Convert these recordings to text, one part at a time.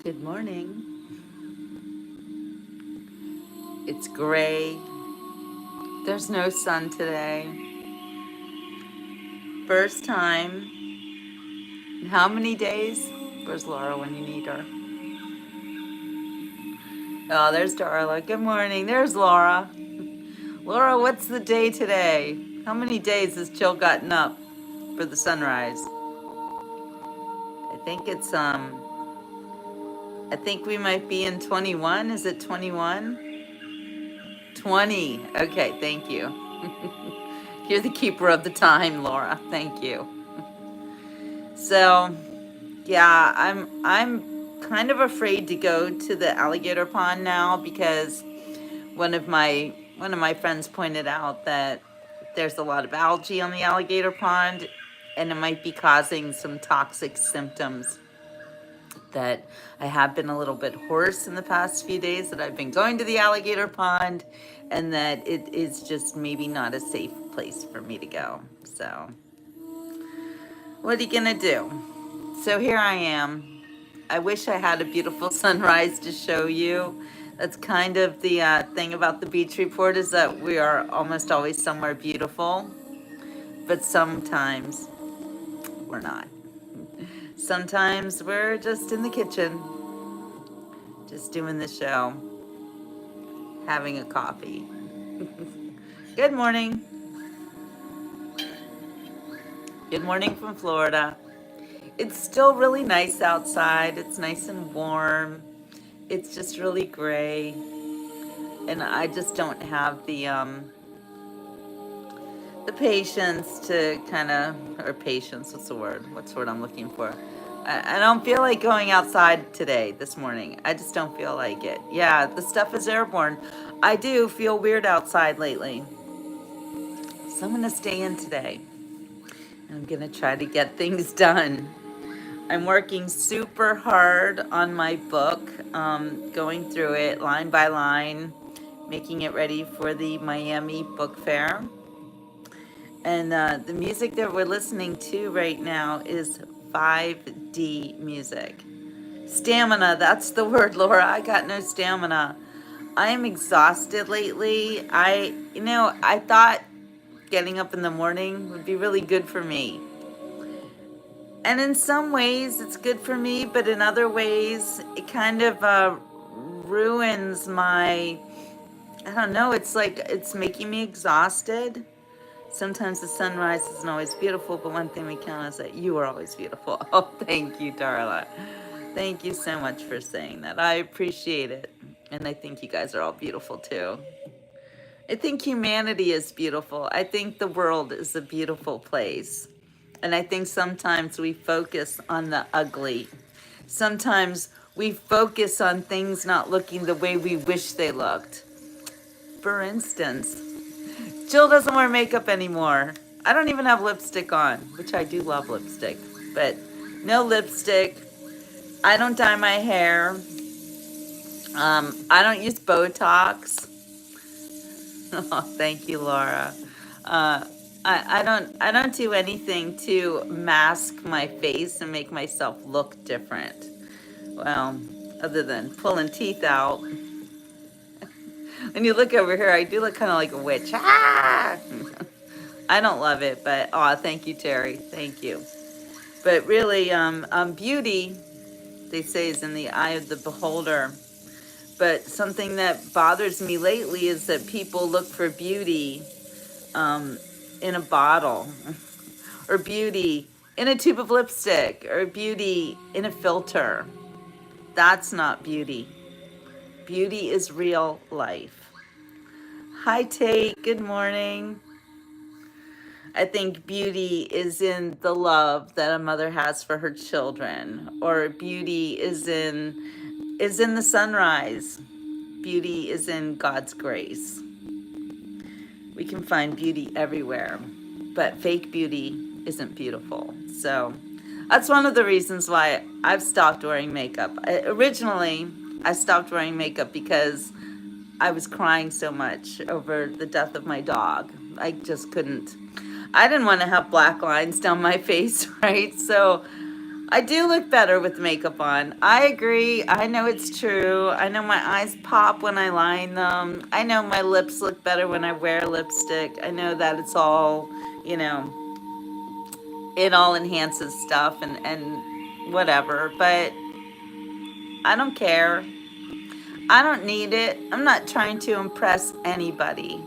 Good morning. It's gray. There's no sun today. First time in how many days? Where's Laura when you need her? Oh, there's Darla. Good morning. There's Laura. Laura, what's the day today? How many days has Jill gotten up for the sunrise? I think I think we might be in 21. Is it 21? 20. Okay, thank you. You're the keeper of the time, Laura. Thank you. So, yeah, I'm kind of afraid to go to the alligator pond now because one of my friends pointed out that there's a lot of algae on the alligator pond and it might be causing some toxic symptoms that I have been a little bit hoarse in the past few days that I've been going to the alligator pond and that it is just maybe not a safe place for me to go. So, what are you gonna do? So here I am. I wish I had a beautiful sunrise to show you. That's kind of the thing about the beach report is that we are almost always somewhere beautiful, but sometimes we're not. Sometimes we're just in the kitchen, just doing the show, having a coffee. Good morning. Good morning from Florida. It's still really nice outside. It's nice and warm. It's just really gray. And I just don't have the patience to kind of, or patience, what's the word? What's the word I'm looking for? I don't feel like going outside today, this morning. I just don't feel like it. Yeah, the stuff is airborne. I do feel weird outside lately. So I'm gonna stay in today. I'm gonna try to get things done. I'm working super hard on my book, going through it line by line, making it ready for the Miami Book Fair. And the music that we're listening to right now is 5D music. Stamina, that's the word, Laura. I got no stamina. I am exhausted lately. I thought getting up in the morning would be really good for me. And in some ways it's good for me, but in other ways it kind of ruins my, I don't know, it's like it's making me exhausted. Sometimes the sunrise isn't always beautiful, but one thing we count is that you are always beautiful. Oh, thank you, Darla. Thank you so much for saying that. I appreciate it. And I think you guys are all beautiful too. I think humanity is beautiful. I think the world is a beautiful place. And I think sometimes we focus on the ugly. Sometimes we focus on things not looking the way we wish they looked. For instance, Jill doesn't wear makeup anymore. I don't even have lipstick on, which I do love lipstick, but no lipstick. I don't dye my hair. I don't use Botox. Oh, thank you, Laura. I don't do anything to mask my face and make myself look different. Well, other than pulling teeth out. When you look over here, I do look kind of like a witch. Ah! I don't love it, but thank you, Terry. Thank you. But really, beauty, they say, is in the eye of the beholder. But something that bothers me lately is that people look for beauty in a bottle, or beauty in a tube of lipstick, or beauty in a filter. That's not beauty. Beauty is real life. Hi, Tate. Good morning. I think beauty is in the love that a mother has for her children, or beauty is in the sunrise. Beauty is in God's grace. We can find beauty everywhere, but fake beauty isn't beautiful. So that's one of the reasons why I've stopped wearing makeup. Originally, I stopped wearing makeup because I was crying so much over the death of my dog. I just couldn't. I didn't want to have black lines down my face, right? So I do look better with makeup on. I agree. I know it's true. I know my eyes pop when I line them. I know my lips look better when I wear lipstick. I know that it's all, you know, it all enhances stuff and whatever. But I don't care. I don't need it. I'm not trying to impress anybody.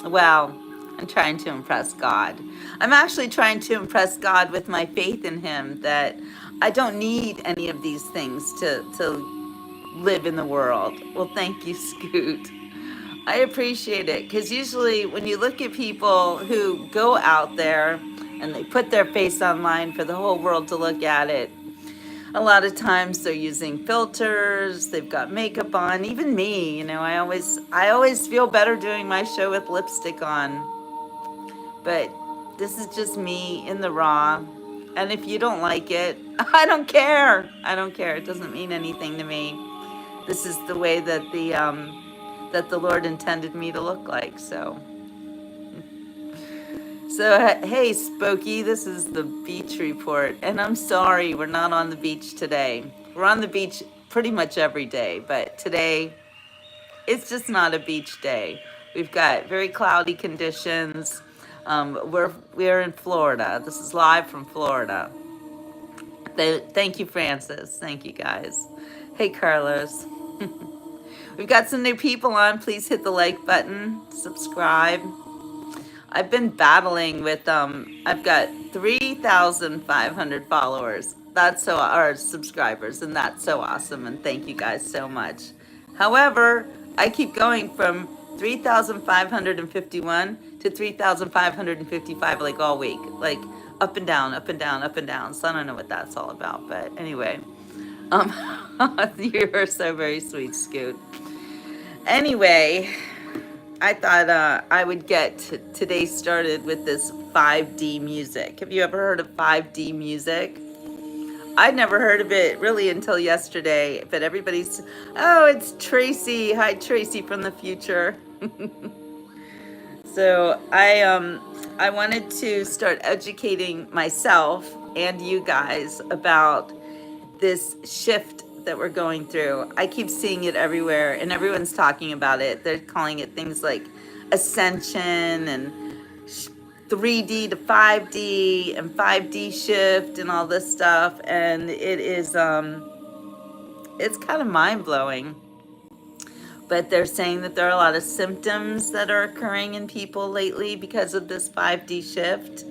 Well, I'm trying to impress God. I'm actually trying to impress God with my faith in Him that I don't need any of these things to live in the world. Well, thank you, Scoot. I appreciate it because usually when you look at people who go out there and they put their face online for the whole world to look at it, a lot of times they're using filters, they've got makeup on. Even me, you know, I always feel better doing my show with lipstick on. But this is just me in the raw. And if you don't like it, I don't care. I don't care. It doesn't mean anything to me. This is the way that the Lord intended me to look like. So, hey, Spooky, this is the beach report. And I'm sorry, we're not on the beach today. We're on the beach pretty much every day, but today it's just not a beach day. We've got very cloudy conditions. We're in Florida. This is live from Florida. Thank you, Francis. Thank you, guys. Hey, Carlos. We've got some new people on. Please hit the like button, subscribe. I've been battling with I've got 3,500 followers. That's so or subscribers, and that's so awesome. And thank you guys so much. However, I keep going from 3,551 to 3,555 like all week, like up and down, up and down, up and down. So I don't know what that's all about, but anyway, um, you're so very sweet, Scoot. Anyway, I thought I would get today started with this 5D music. Have you ever heard of 5D music? I'd never heard of it really until yesterday, but everybody's, oh, it's Tracy. Hi, Tracy from the future. So I wanted to start educating myself and you guys about this shift that we're going through. I keep seeing it everywhere and everyone's talking about it. They're calling it things like ascension and 3D to 5D and 5D shift and all this stuff. And it is, it's kind of mind blowing. But they're saying that there are a lot of symptoms that are occurring in people lately because of this 5D shift.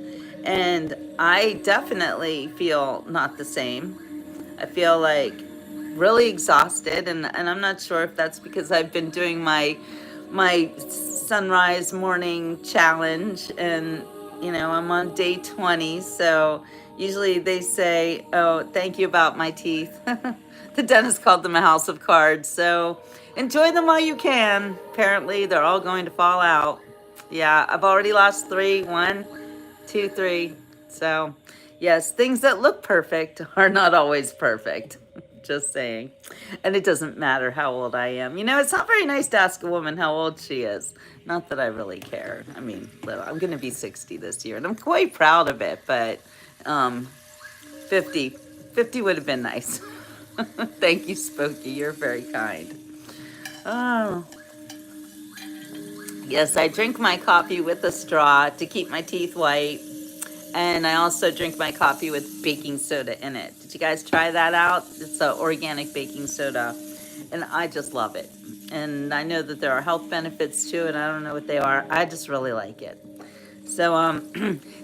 And I definitely feel not the same. I feel like really exhausted, and I'm not sure if that's because I've been doing my sunrise morning challenge, and you know I'm on day 20. So usually they say, "Oh, thank you about my teeth." The dentist called them a house of cards. So enjoy them while you can. Apparently, they're all going to fall out. Yeah, I've already lost 3. 1, 2, 3. So yes, things that look perfect are not always perfect. Just saying. And it doesn't matter how old I am. You know, it's not very nice to ask a woman how old she is. Not that I really care. I mean, I'm going to be 60 this year, and I'm quite proud of it, but 50 would have been nice. Thank you, Spooky. You're very kind. Oh, yes, I drink my coffee with a straw to keep my teeth white. And I also drink my coffee with baking soda in it. Did you guys try that out? It's an organic baking soda, and I just love it. And I know that there are health benefits to it. I don't know what they are. I just really like it. So,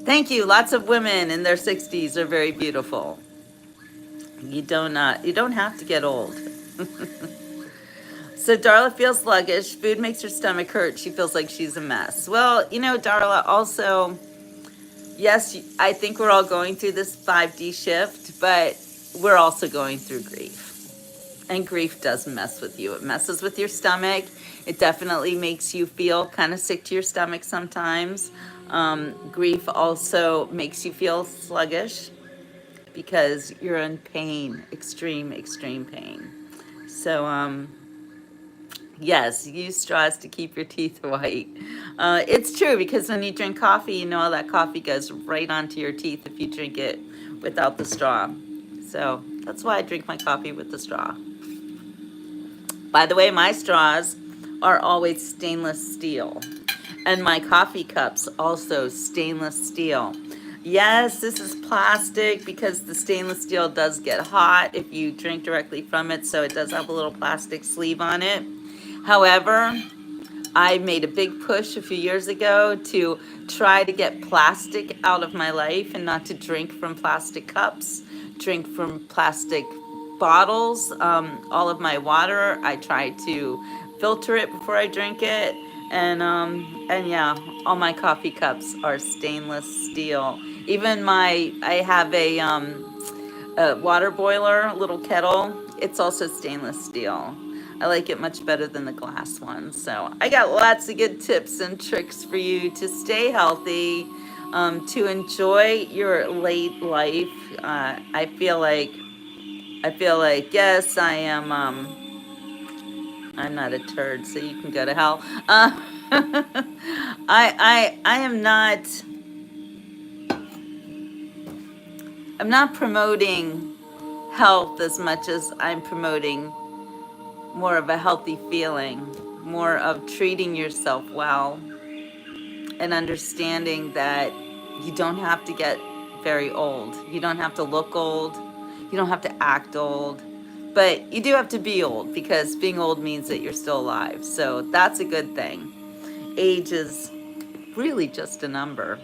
thank you. Lots of women in their 60s are very beautiful. You don't have to get old. So Darla feels sluggish. Food makes her stomach hurt. She feels like she's a mess. Well, you know, Darla, also, yes, I think we're all going through this 5D shift, but we're also going through grief. And grief does mess with you. It messes with your stomach. It definitely makes you feel kind of sick to your stomach sometimes. Grief also makes you feel sluggish because you're in pain, extreme, extreme pain. So, yes, use straws to keep your teeth white. It's true because when you drink coffee, you know all that coffee goes right onto your teeth if you drink it without the straw. So that's why I drink my coffee with the straw. By the way, my straws are always stainless steel. And my coffee cups also stainless steel. Yes, this is plastic because the stainless steel does get hot if you drink directly from it, so it does have a little plastic sleeve on it. However, I made a big push a few years ago to try to get plastic out of my life and not to drink from plastic cups, drink from plastic bottles. All of my water, I try to filter it before I drink it. And yeah, all my coffee cups are stainless steel. Even I have a water boiler, a little kettle. It's also stainless steel. I like it much better than the glass one. So I got lots of good tips and tricks for you to stay healthy, to enjoy your late life. I feel like yes, I am. I'm not a turd, so you can go to hell. I am not. I'm not promoting health as much as I'm promoting more of a healthy feeling, more of treating yourself well, and understanding that you don't have to get very old. You don't have to look old. You don't have to act old. But you do have to be old because being old means that you're still alive. So that's a good thing. Age is really just a number.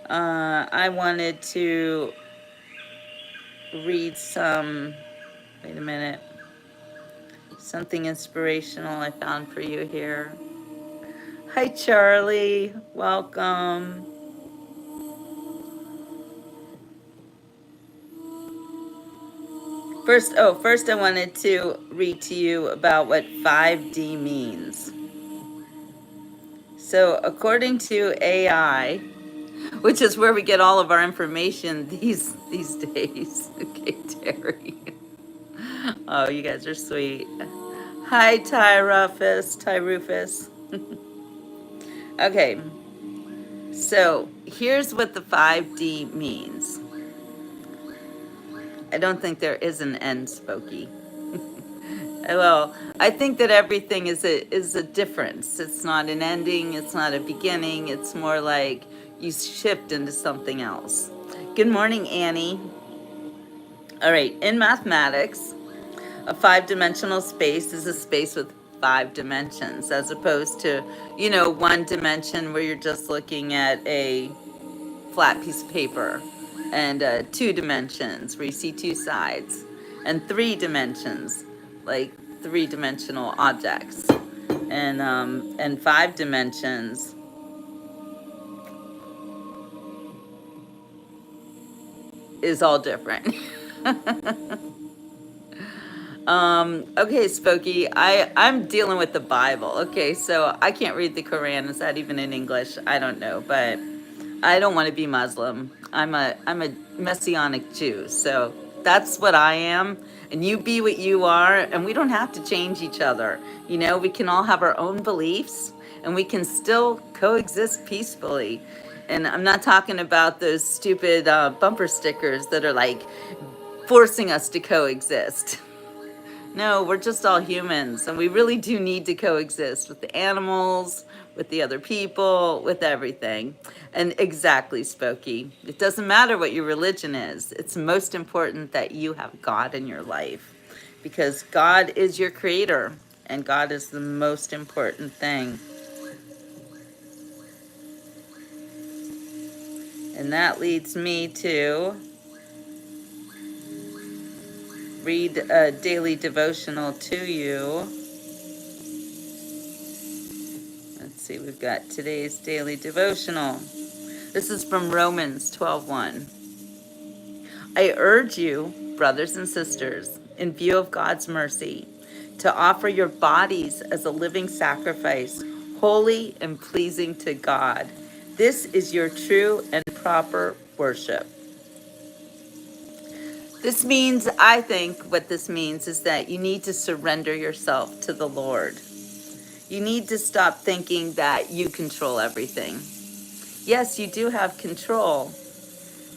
I wanted to read some, wait a minute, something inspirational I found for you here. Hi, Charlie. Welcome. First I wanted to read to you about what 5D means. So according to AI, which is where we get all of our information these days. Okay, Terry. Oh, you guys are sweet. Hi, Ty Rufus. Okay, so here's what the 5D means. I don't think there is an end, Spooky. Well, I think that everything is a difference. It's not an ending, it's not a beginning, it's more like you shift into something else. Good morning, Annie. All right, in mathematics, a five-dimensional space is a space with 5 dimensions, as opposed to, one dimension where you're just looking at a flat piece of paper, and 2 dimensions where you see 2 sides, and 3 dimensions, like 3-dimensional objects, and 5 dimensions is all different. Okay, Spooky, I'm dealing with the Bible. Okay, so I can't read the Quran. Is that even in English? I don't know, but I don't want to be Muslim. I'm a Messianic Jew, so that's what I am. And you be what you are, and we don't have to change each other. We can all have our own beliefs, and we can still coexist peacefully. And I'm not talking about those stupid bumper stickers that are like forcing us to coexist. No, we're just all humans, and we really do need to coexist with the animals, with the other people, with everything. And exactly, Spooky. It doesn't matter what your religion is. It's most important that you have God in your life, because God is your creator, and God is the most important thing. And that leads me to read a daily devotional to you. Let's see, we've got today's daily devotional. This is from Romans 12:1. I urge you, brothers and sisters, in view of God's mercy, to offer your bodies as a living sacrifice, holy and pleasing to God. This is your true and proper worship. This means, I think what this means is that you need to surrender yourself to the Lord. You need to stop thinking that you control everything. Yes, you do have control,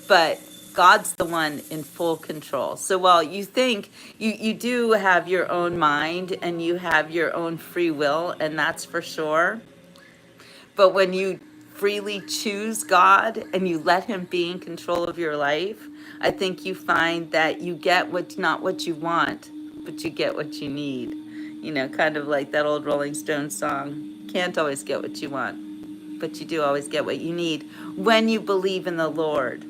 but God's the one in full control. So while you think you do have your own mind and you have your own free will, and that's for sure, but when you freely choose God and you let him be in control of your life, I think you find that you get not what you want, but you get what you need. You know, kind of like that old Rolling Stones song, can't always get what you want, but you do always get what you need when you believe in the Lord.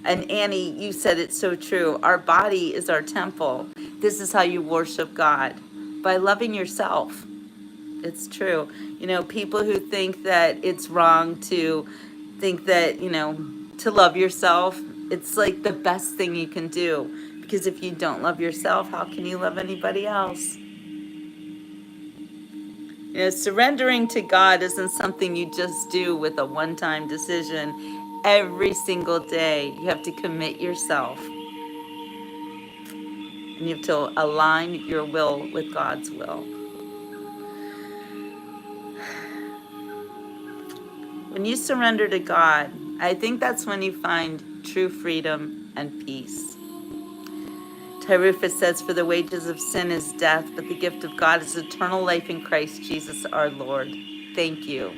And Annie, you said it so true. Our body is our temple. This is how you worship God, by loving yourself. It's true. You know, people who think that it's wrong to think that, you know, to love yourself, it's like the best thing you can do. Because if you don't love yourself, how can you love anybody else? You know, surrendering to God isn't something you just do with a one-time decision. Every single day, you have to commit yourself. And you have to align your will with God's will. When you surrender to God, I think that's when you find true freedom and peace. Tyrufus says, for the wages of sin is death, but the gift of God is eternal life in Christ Jesus our Lord. Thank you.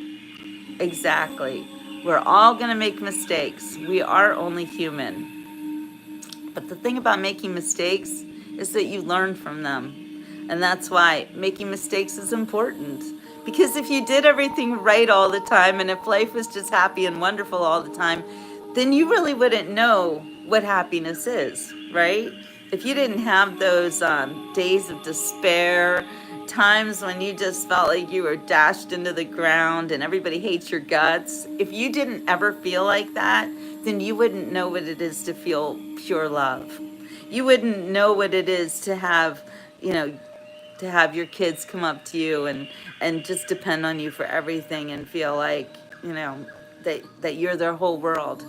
Exactly. We're all going to make mistakes. We are only human. But the thing about making mistakes is that you learn from them. And that's why making mistakes is important. Because if you did everything right all the time, and if life was just happy and wonderful all the time, then you really wouldn't know what happiness is, right? If you didn't have those days of despair, times when you just felt like you were dashed into the ground and everybody hates your guts, if you didn't ever feel like that, then you wouldn't know what it is to feel pure love. You wouldn't know what it is to have, you know, to have your kids come up to you and just depend on you for everything and feel like, you know, that you're their whole world.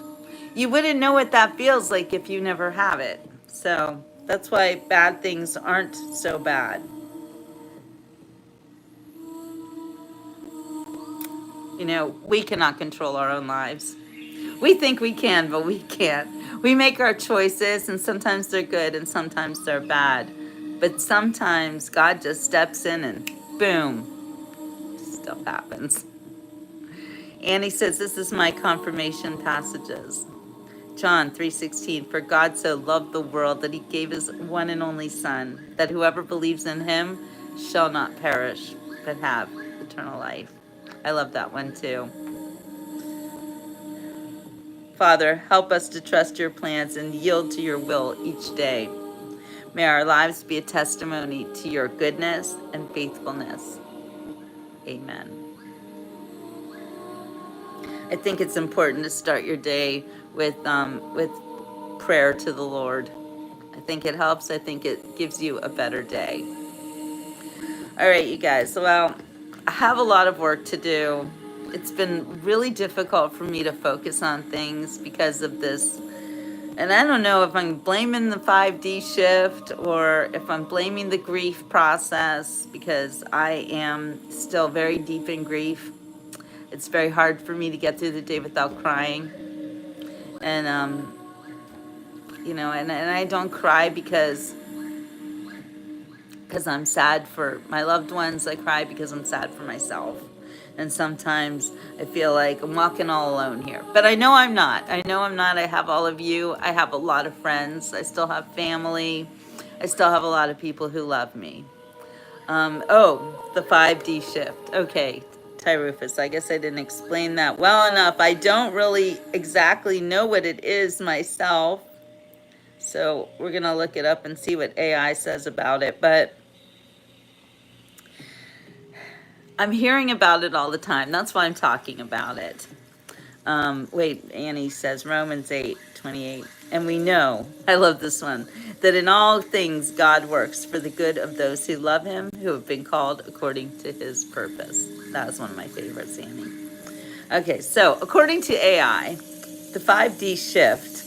You wouldn't know what that feels like if you never have it. So that's why bad things aren't so bad. You know, we cannot control our own lives. We think we can, but we can't. We make our choices, and sometimes they're good and sometimes they're bad. But sometimes God just steps in and boom, stuff happens. Annie says, this is my confirmation passages. John 3:16, for God so loved the world that he gave his one and only Son, that whoever believes in him shall not perish, but have eternal life. I love that one too. Father, help us to trust your plans and yield to your will each day. May our lives be a testimony to your goodness and faithfulness. Amen. I think it's important to start your day with prayer to the Lord. I think it helps. I think it gives you a better day. All right, you guys. Well, I have a lot of work to do. It's been really difficult for me to focus on things because of this. And I don't know if I'm blaming the 5D shift or if I'm blaming the grief process, because I am still very deep in grief. It's very hard for me to get through the day without crying. And, you know, and I don't cry because I'm sad for my loved ones. I cry because I'm sad for myself. And sometimes I feel like I'm walking all alone here. But I know I'm not. I know I'm not. I have all of you. I have a lot of friends. I still have family. I still have a lot of people who love me. Oh, the 5D shift. Okay, Tyrufus, I guess I didn't explain that well enough. I don't really exactly know what it is myself. So we're going to look it up and see what AI says about it. But I'm hearing about it all the time. That's why I'm talking about it. Wait, Annie says Romans 8:28. And we know, I love this one, that in all things God works for the good of those who love him, who have been called according to his purpose. That was one of my favorites, Annie. Okay, so according to AI, the 5D shift,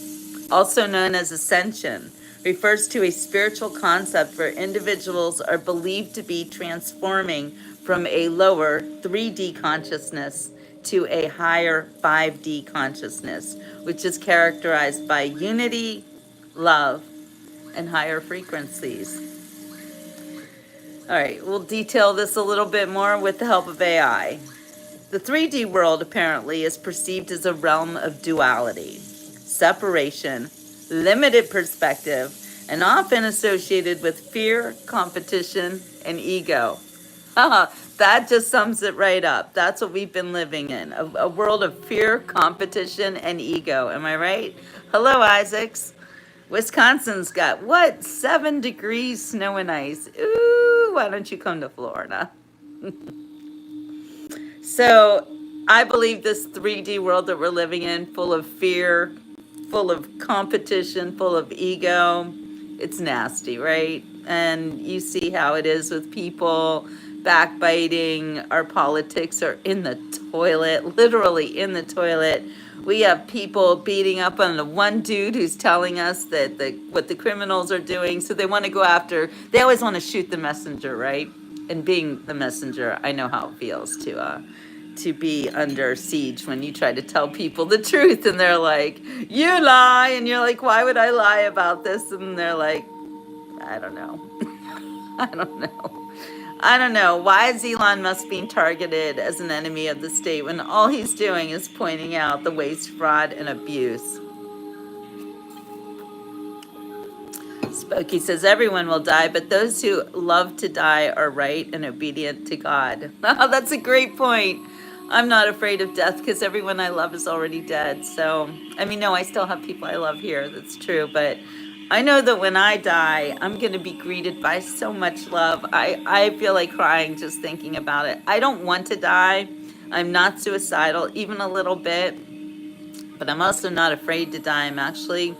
also known as ascension, refers to a spiritual concept where individuals are believed to be transforming from a lower 3D consciousness to a higher 5D consciousness, which is characterized by unity, love, and higher frequencies. All right, we'll detail this a little bit more with the help of AI. The 3D world apparently is perceived as a realm of duality, separation, limited perspective, and often associated with fear, competition, and ego. That just sums it right up. That's what we've been living in, a world of fear, competition, and ego. Am I right? Hello, Isaacs. Wisconsin's got, what, 7 degrees snow and ice. Ooh, why don't you come to Florida? So I believe this 3D world that we're living in, full of fear, full of competition, full of ego, it's nasty, right? And you see how it is with people backbiting. Our politics are in the toilet, literally in the toilet. We have people beating up on the one dude who's telling us that what the criminals are doing. So they want to go after, they always want to shoot the messenger, right? And being the messenger, I know how it feels to be under siege when you try to tell people the truth and they're like, you lie, and you're like, why would I lie about this? And they're like, I don't know. I don't know. Why is Elon Musk being targeted as an enemy of the state when all he's doing is pointing out the waste, fraud, and abuse? Spokey says everyone will die, but those who love to die are right and obedient to God. Oh, that's a great point. I'm not afraid of death because everyone I love is already dead. So, I mean, no, I still have people I love here. That's true. But I know that when I die, I'm going to be greeted by so much love. I feel like crying just thinking about it. I don't want to die. I'm not suicidal, even a little bit. But I'm also not afraid to die. I'm actually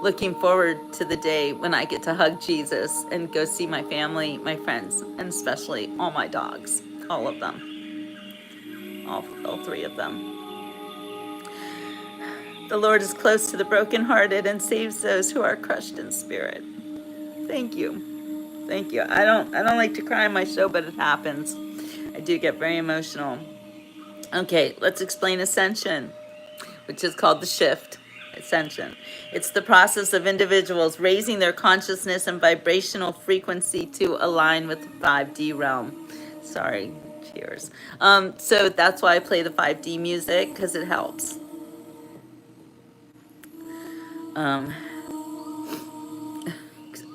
looking forward to the day when I get to hug Jesus and go see my family, my friends, and especially all my dogs, all of them, all 3 of them. The Lord is close to the brokenhearted and saves those who are crushed in spirit. Thank you. Thank you. I don't like to cry on my show, but it happens. I do get very emotional. Okay, let's explain ascension, which is called the shift. Ascension. It's the process of individuals raising their consciousness and vibrational frequency to align with the 5D realm. Sorry, cheers. So that's why I play the 5D music, because it helps.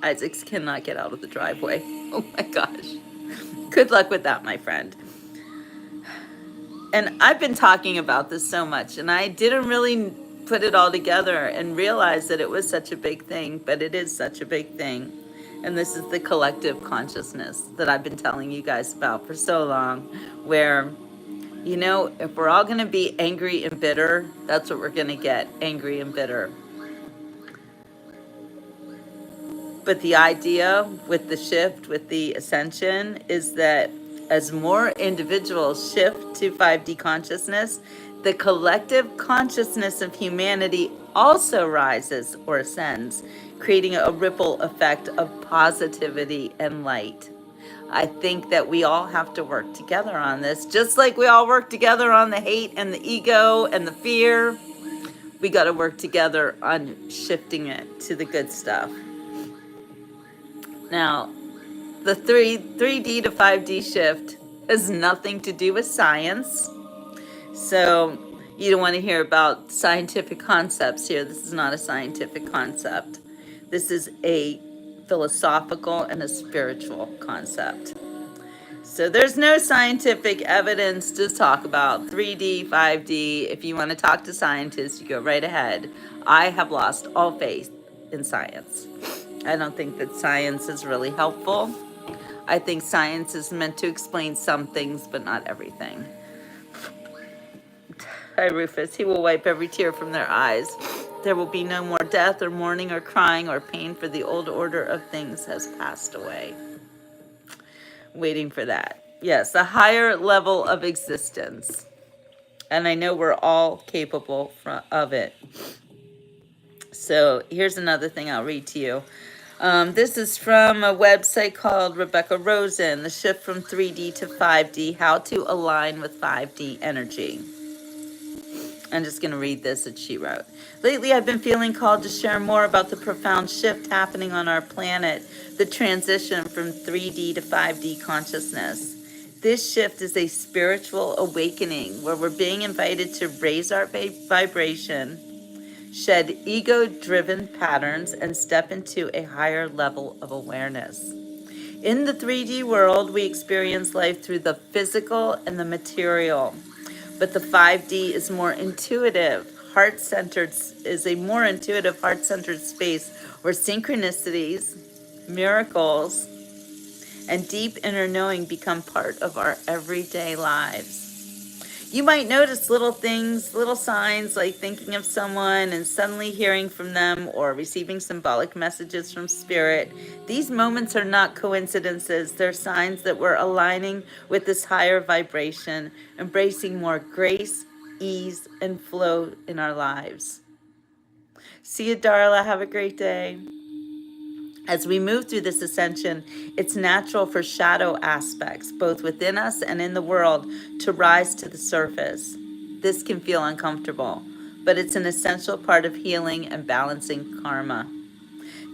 Isaacs cannot get out of the driveway. Oh my gosh. Good luck with that, my friend. And I've been talking about this so much, and I didn't really put it all together and realize that it was such a big thing, but it is such a big thing. And this is the collective consciousness that I've been telling you guys about for so long, where, you know, if we're all going to be angry and bitter, that's what we're going to get, angry and bitter. But the idea with the shift, with the ascension, is that as more individuals shift to 5D consciousness, the collective consciousness of humanity also rises or ascends, creating a ripple effect of positivity and light. I think that we all have to work together on this, just like we all work together on the hate and the ego and the fear. We got to work together on shifting it to the good stuff. Now, the 3D to 5D shift has nothing to do with science. So you don't want to hear about scientific concepts here. This is not a scientific concept. This is a philosophical and a spiritual concept. So there's no scientific evidence to talk about 3D, 5D. If you want to talk to scientists, you go right ahead. I have lost all faith in science. I don't think that science is really helpful. I think science is meant to explain some things, but not everything. Hi, Rufus. He will wipe every tear from their eyes. There will be no more death or mourning or crying or pain, for the old order of things has passed away. Waiting for that. Yes, a higher level of existence. And I know we're all capable of it. So here's another thing I'll read to you. This is from a website called Rebecca Rosen, The Shift from 3D to 5D, How to Align with 5D Energy. I'm just going to read this that she wrote. Lately, I've been feeling called to share more about the profound shift happening on our planet, the transition from 3D to 5D consciousness. This shift is a spiritual awakening where we're being invited to raise our vibration, shed ego-driven patterns, and step into a higher level of awareness. In the 3D world, we experience life through the physical and the material. But the 5D is more intuitive, heart-centered, is a more intuitive, heart-centered space where synchronicities, miracles, and deep inner knowing become part of our everyday lives. You might notice little things, little signs like thinking of someone and suddenly hearing from them or receiving symbolic messages from spirit. These moments are not coincidences. They're signs that we're aligning with this higher vibration, embracing more grace, ease, and flow in our lives. See you, Darla. Have a great day. As we move through this ascension, it's natural for shadow aspects, both within us and in the world, to rise to the surface. This can feel uncomfortable, but it's an essential part of healing and balancing karma.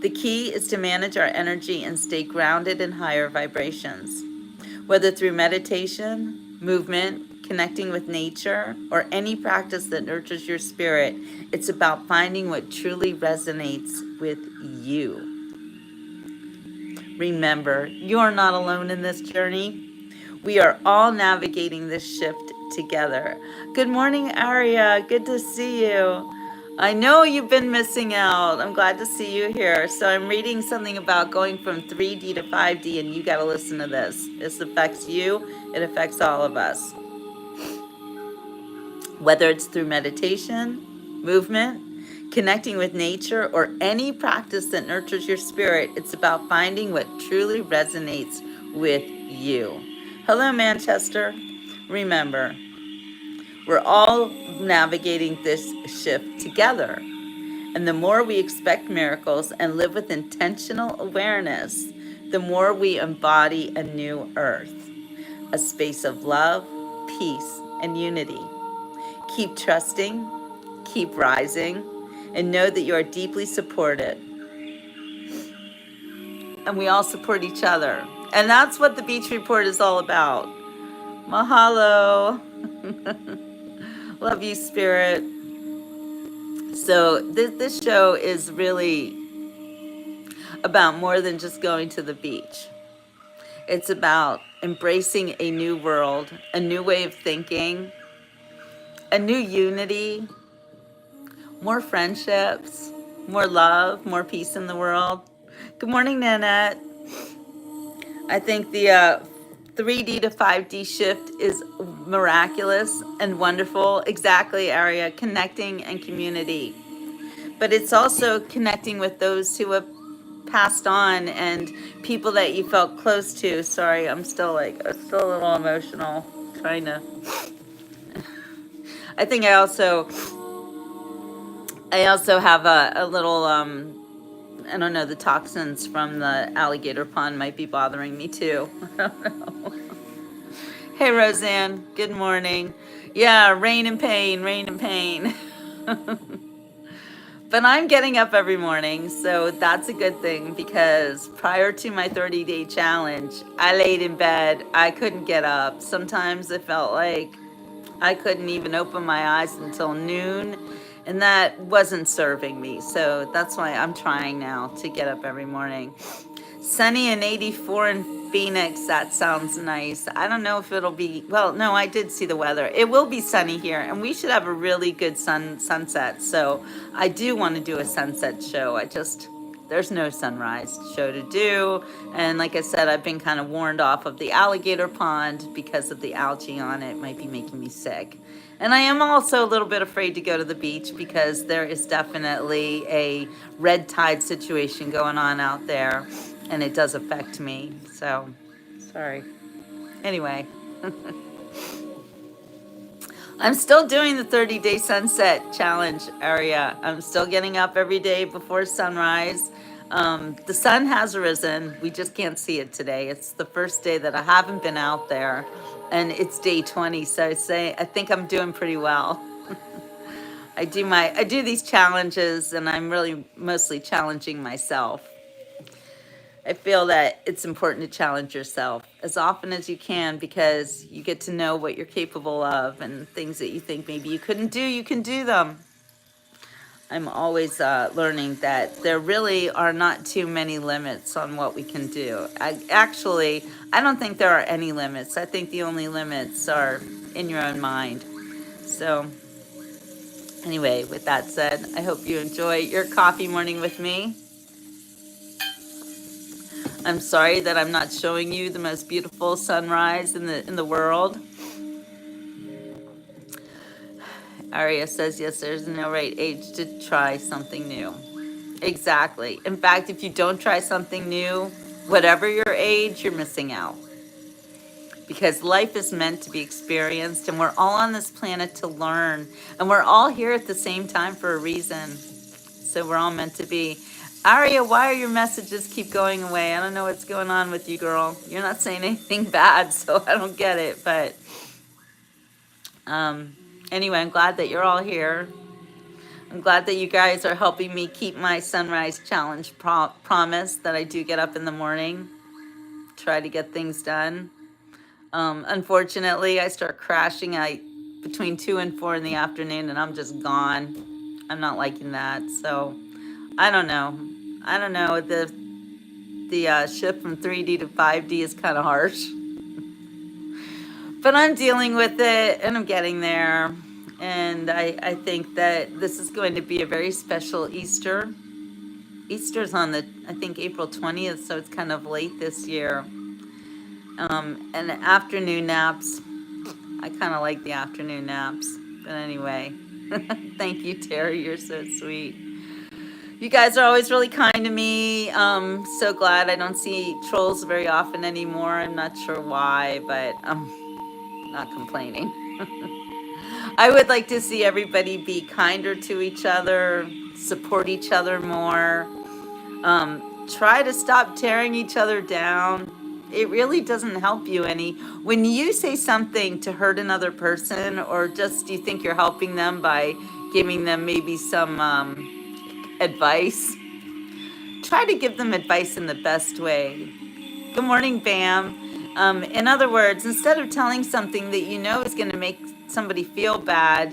The key is to manage our energy and stay grounded in higher vibrations. Whether through meditation, movement, connecting with nature, or any practice that nurtures your spirit, it's about finding what truly resonates with you. Remember, you're not alone in this journey. We are all navigating this shift together. Good morning, Aria. Good to see you. I know you've been missing out. I'm glad to see you here. So I'm reading something about going from 3D to 5D, and you got to listen to this. This affects you. It affects all of us. Whether it's through meditation, movement, connecting with nature, or any practice that nurtures your spirit, it's about finding what truly resonates with you. Hello, Manchester. Remember, we're all navigating this shift together. And the more we expect miracles and live with intentional awareness, the more we embody a new earth, a space of love, peace, and unity. Keep trusting, keep rising, and know that you are deeply supported. And we all support each other. And that's what the Beach Report is all about. Mahalo. Love you, Spirit. So this show is really about more than just going to the beach. It's about embracing a new world, a new way of thinking, a new unity, more friendships, more love, more peace in the world. Good morning, Nanette. I think the 3D to 5D shift is miraculous and wonderful. Exactly, Aria, connecting and community. But it's also connecting with those who have passed on and people that you felt close to. Sorry, I'm still a little emotional trying to. I think I also have a little, I don't know, the toxins from the alligator pond might be bothering me too. I don't know. Hey, Roseanne, good morning. Yeah, rain and pain, rain and pain. But I'm getting up every morning, so that's a good thing because prior to my 30-day challenge, I laid in bed. I couldn't get up. Sometimes it felt like I couldn't even open my eyes until noon, and that wasn't serving me. So that's why I'm trying now to get up every morning. Sunny and 84 in Phoenix, that sounds nice. I don't know if it'll be, well, no, I did see the weather. It will be sunny here, and we should have a really good sunset. So I do want to do a sunset show. There's no sunrise show to do. And like I said, I've been kind of warned off of the alligator pond because of the algae on it. It might be making me sick. And I am also a little bit afraid to go to the beach because there is definitely a red tide situation going on out there. And it does affect me. So, sorry. Anyway. I'm still doing the 30-day sunset challenge, Aria. I'm still getting up every day before sunrise. The sun has risen. We just can't see it today. It's the first day that I haven't been out there, and it's day 20. So I think I'm doing pretty well. I do these challenges, and I'm really mostly challenging myself. I feel that it's important to challenge yourself as often as you can, because you get to know what you're capable of, and things that you think maybe you couldn't do, you can do them. I'm always learning that there really are not too many limits on what we can do. I don't think there are any limits. I think the only limits are in your own mind. So anyway, with that said, I hope you enjoy your coffee morning with me. I'm sorry that I'm not showing you the most beautiful sunrise in the world. Aria says, yes, there's no right age to try something new. Exactly. In fact, if you don't try something new, whatever your age, you're missing out. Because life is meant to be experienced, and we're all on this planet to learn. And we're all here at the same time for a reason. So we're all meant to be. Aria, why are your messages keep going away? I don't know what's going on with you, girl. You're not saying anything bad, so I don't get it. But anyway, I'm glad that you're all here. I'm glad that you guys are helping me keep my sunrise challenge promise that I do get up in the morning, try to get things done. Unfortunately, I start crashing between 2 and 4 in the afternoon, and I'm just gone. I'm not liking that. So I don't know. The shift from 3D to 5D is kind of harsh. But I'm dealing with it, and I'm getting there. And I think that this is going to be a very special Easter. Easter's on I think April 20th, so it's kind of late this year. And afternoon naps. I kind of like the afternoon naps. But anyway, thank you, Terry. You're so sweet. You guys are always really kind to me. So glad I don't see trolls very often anymore. I'm not sure why, but I'm not complaining. I would like to see everybody be kinder to each other, support each other more, try to stop tearing each other down. It really doesn't help you any. When you say something to hurt another person, or just you think you're helping them by giving them maybe some advice, try to give them advice in the best way. Good morning, Bam. In other words, instead of telling something that you know is going to make somebody feel bad,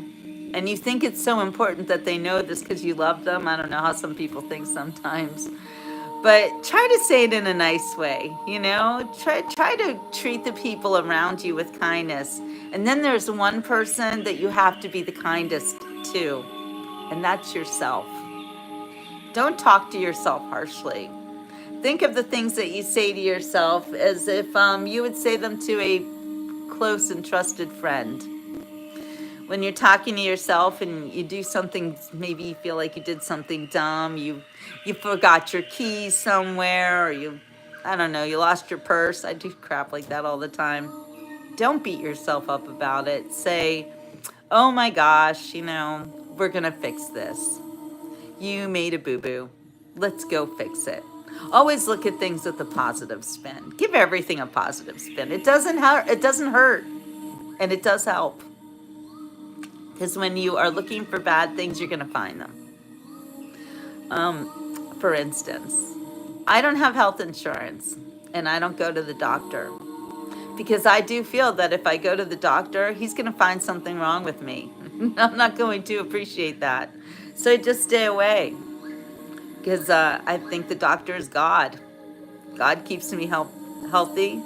and you think it's so important that they know this because you love them. I don't know how some people think sometimes. But try to say it in a nice way, you know? Try to treat the people around you with kindness. And then there's one person that you have to be the kindest to, and that's yourself. Don't talk to yourself harshly. Think of the things that you say to yourself as if you would say them to a close and trusted friend. When you're talking to yourself and you do something, maybe you feel like you did something dumb, you forgot your keys somewhere, or I don't know, you lost your purse. I do crap like that all the time. Don't beat yourself up about it. Say, oh my gosh, we're gonna fix this. You made a boo-boo. Let's go fix it. Always look at things with a positive spin. Give everything a positive spin. It doesn't hurt, and it does help. Because when you are looking for bad things, you're going to find them. For instance, I don't have health insurance, and I don't go to the doctor. Because I do feel that if I go to the doctor, he's going to find something wrong with me. I'm not going to appreciate that. So I just stay away. Because I think the doctor is God. God keeps me healthy.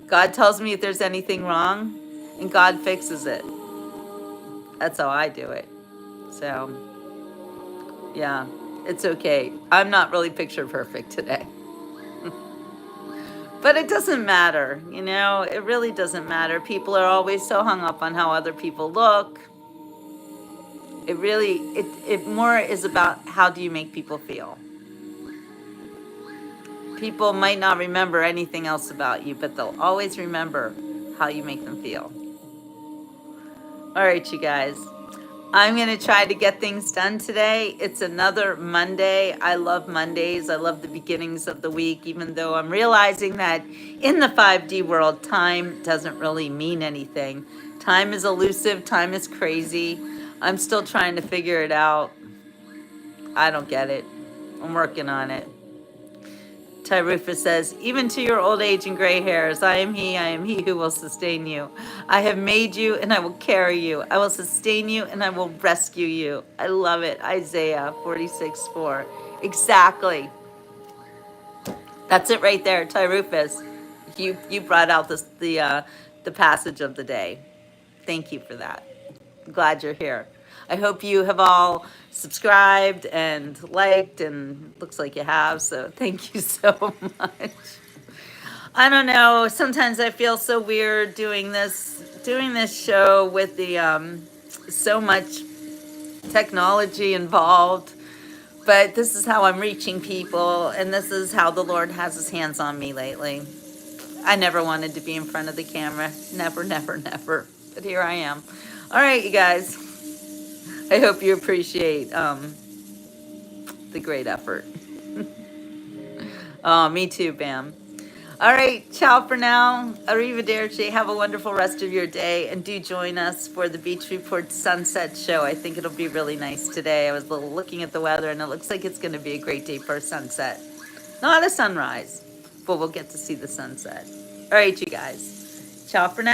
God tells me if there's anything wrong, and God fixes it. That's how I do it. So, yeah, it's okay. I'm not really picture perfect today. But it doesn't matter, it really doesn't matter. People are always so hung up on how other people look. It more is about how do you make people feel. People might not remember anything else about you, but they'll always remember how you make them feel. All right, you guys. I'm going to try to get things done today. It's another Monday. I love Mondays. I love the beginnings of the week, even though I'm realizing that in the 5D world, time doesn't really mean anything. Time is elusive, time is crazy. I'm still trying to figure it out. I don't get it. I'm working on it. Ty Rufus says, even to your old age and gray hairs, I am he who will sustain you. I have made you and I will carry you. I will sustain you and I will rescue you. I love it. Isaiah 46:4. Exactly. That's it right there, Ty Rufus. You brought out the passage of the day. Thank you for that. Glad you're here. I hope you have all subscribed and liked, and looks like you have, so thank you so much. I don't know, sometimes I feel so weird doing this show with the so much technology involved, but this is how I'm reaching people, and this is how the Lord has his hands on me lately. I never wanted to be in front of the camera. Never, never, never. But here I am. All right, you guys. I hope you appreciate the great effort. Oh, me too, Bam. All right, ciao for now. Arrivederci. Have a wonderful rest of your day. And do join us for the Beach Report Sunset Show. I think it'll be really nice today. I was looking at the weather, and it looks like it's going to be a great day for a sunset. Not a sunrise, but we'll get to see the sunset. All right, you guys. Ciao for now.